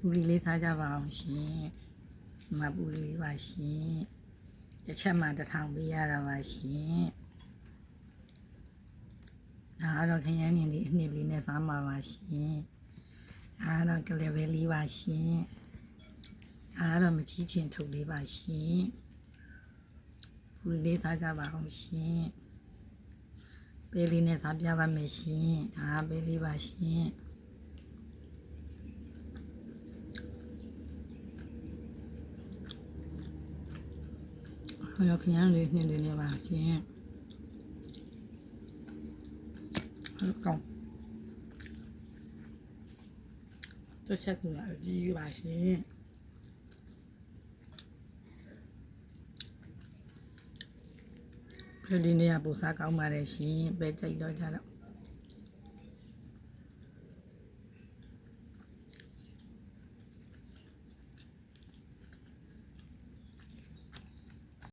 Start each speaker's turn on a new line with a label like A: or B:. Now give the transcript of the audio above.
A: ပူရီလေးစားကြပါအောင်ရှင်မပူရီလေးပါရှင်တစ်ချက်မှ1000ပေးရတာပါရှင်ဒါတော့ခရမ်းနေလေးအနှစ်လေးနဲ့စားမှာပါရှင်ဒါတော့ကလေးပဲလေးပါရှင်ဒါတော့မချီးချင်ထုတ်လေးပါရှင်ပူရီလေးစားကြပါအောင်ရှင်ပေးလေးနဲ့စားပြပါမယ်ရှင်ဒါပေးလေးပါရှင်ရောခရမ်းလေးနှစ်လေးနဲ့ပါရှင်ဟုတ်ကောင်းတစ်ချက်ကအကြီးပါရှင်ဖယ်လေးနဲ့ပူစားကောင်းပါတယ်ရှင်ပဲကြိုက်တော့ကြတော့